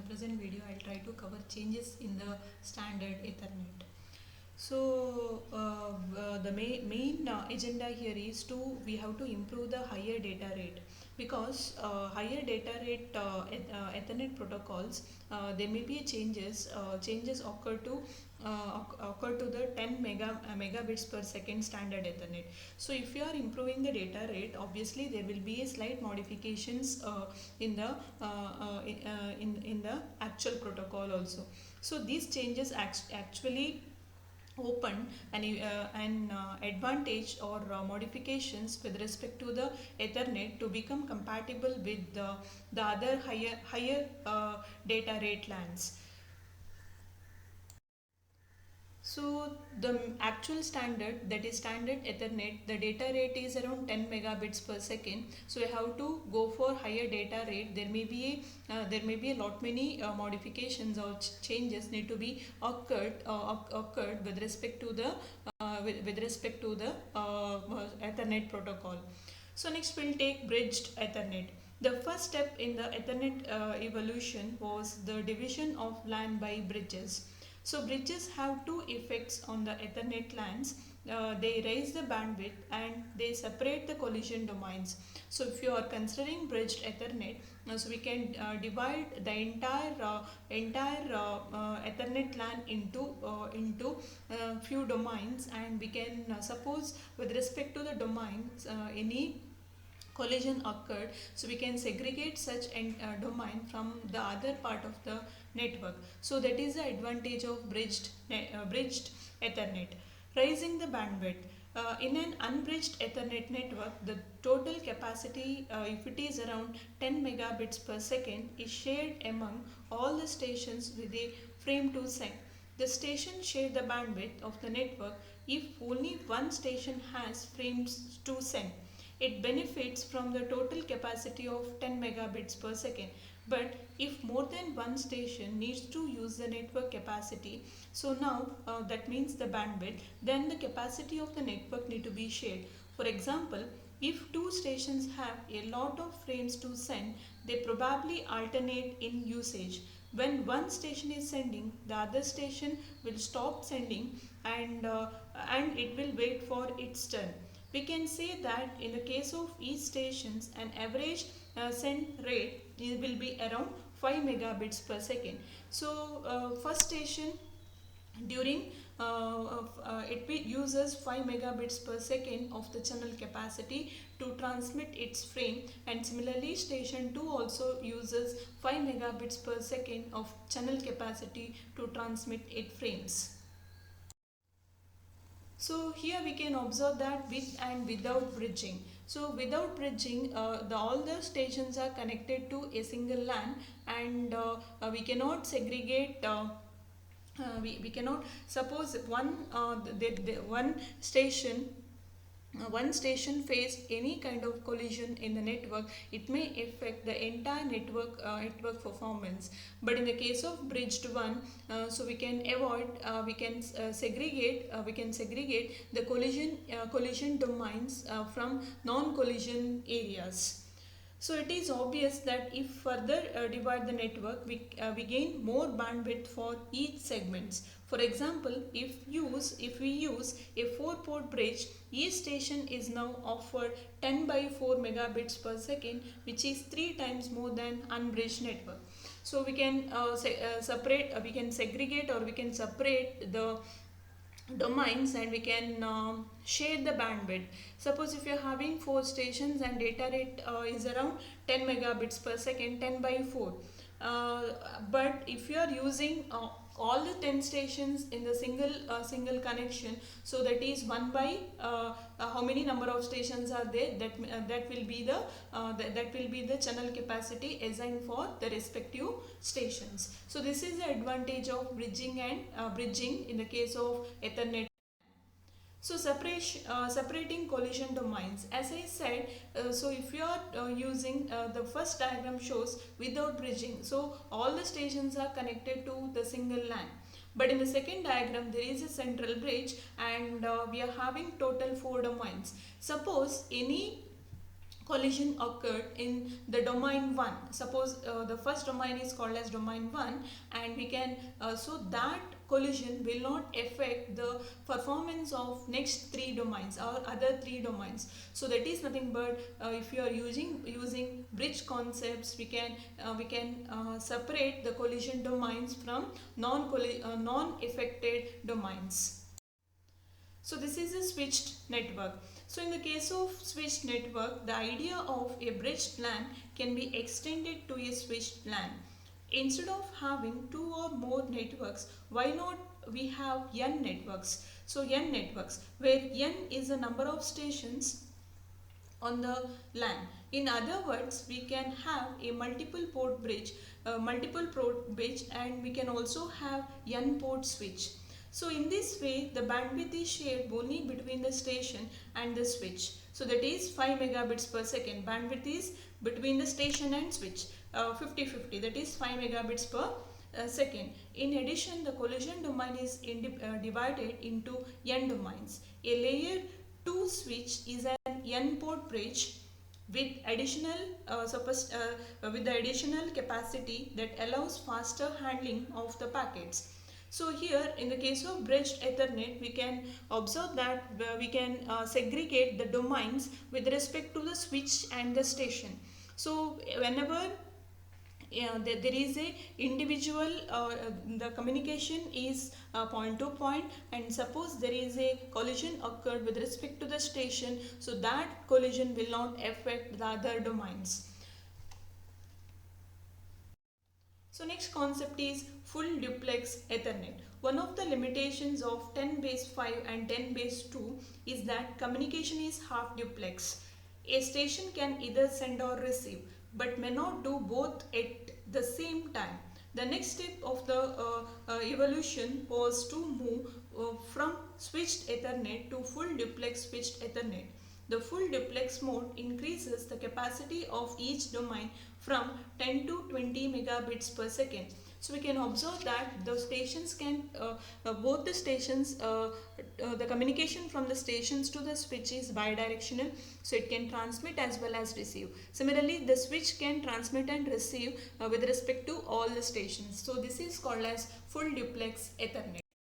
present video I'll try to cover changes in the standard Ethernet. So the main agenda here is to we have to improve the higher data rate, because higher data rate Ethernet protocols, there may be changes occur to the 10 megabits per second standard Ethernet. So if you are improving the data rate, obviously there will be a slight modifications in the in the actual protocol also. So these changes actually open an advantage or modifications with respect to the Ethernet to become compatible with the other higher data rate LANs. So the actual standard, that is standard Ethernet, the data rate is around 10 megabits per second. So you have to go for higher data rate. There may be a lot many modifications or changes need to be occurred with respect to the Ethernet protocol. So next we'll take bridged Ethernet. The first step in the Ethernet evolution was the division of LAN by bridges. So bridges have two effects on the Ethernet LANs. They raise the bandwidth and they separate the collision domains. So if you are considering bridged Ethernet, so we can divide the entire Ethernet LAN into few domains, and we can suppose with respect to the domains any collision occurred, so we can segregate such a domain from the other part of the network. So that is the advantage of bridged Ethernet. Raising the bandwidth. In an unbridged Ethernet network, the total capacity, if it is around 10 megabits per second, is shared among all the stations with a frame to send. The stations share the bandwidth of the network if only one station has frames to send. It benefits from the total capacity of 10 megabits per second. But if more than one station needs to use the network capacity, so now that means the bandwidth, then the capacity of the network need to be shared. For example, if two stations have a lot of frames to send, they probably alternate in usage. When one station is sending, the other station will stop sending, and it will wait for its turn. We can say that in the case of each stations, an average send rate will be around 5 megabits per second. So first station during uses 5 megabits per second of the channel capacity to transmit its frame, and similarly station 2 also uses 5 megabits per second of channel capacity to transmit its frames. So here we can observe that with and without bridging. So without bridging, all the stations are connected to a single LAN, and we cannot segregate. We cannot suppose one station face any kind of collision in the network, it may affect the entire network performance. But in the case of bridged one, so we can avoid we can segregate the collision domains from non collision areas. So it is obvious that if further divide the network, we gain more bandwidth for each segments. For example, if we use a 4-port bridge, each station is now offered 10 by 4 megabits per second, which is 3 times more than unbridged network. So we can we can segregate, or we can separate the domains, and we can share the bandwidth. Suppose if you are having 4 stations and data rate is around 10 megabits per second, 10 by 4. But if you are using all the 10 stations in the single connection, so that is 1 by how many number of stations are there, that will be the channel capacity assigned for the respective stations. So this is the advantage of bridging and bridging in the case of Ethernet. So separating collision domains, as I said, so if you are using the first diagram shows without bridging, so all the stations are connected to the single LAN. But in the second diagram there is a central bridge, and we are having total 4 domains. Suppose any collision occurred in the domain 1. Suppose the first domain is called as domain 1, and we can so that collision will not affect the performance of next three domains or other three domains. So that is nothing but if you are using bridge concepts, we can separate the collision domains from non affected domains. So this is a switched network. So in the case of switched network, the idea of a bridged LAN can be extended to a switched LAN. Instead of having two or more networks, why not we have N networks? So N networks, where N is the number of stations on the LAN. In other words, we can have a multiple port bridge, and we can also have N port switch. So in this way, the bandwidth is shared only between the station and the switch. So that is 5 megabits per second. Bandwidth is between the station and switch, 50-50, that is 5 megabits per second. In addition, the collision domain is divided into N domains. A layer 2 switch is an N port bridge with with the additional capacity that allows faster handling of the packets. So here in the case of bridged Ethernet, we can observe that we can segregate the domains with respect to the switch and the station. So whenever there is a individual the communication is point to point, and suppose there is a collision occurred with respect to the station, so that collision will not affect the other domains. So next concept is full duplex Ethernet. One of the limitations of 10^5 and 10^2 is that communication is half duplex. A station can either send or receive, but may not do both at the same time. The next step of the evolution was to move from switched Ethernet to full duplex switched Ethernet. The full duplex mode increases the capacity of each domain from 10 to 20 megabits per second. So we can observe that the stations can, both the stations, the communication from the stations to the switch is bidirectional, so it can transmit as well as receive. Similarly, the switch can transmit and receive with respect to all the stations. So this is called as full duplex Ethernet.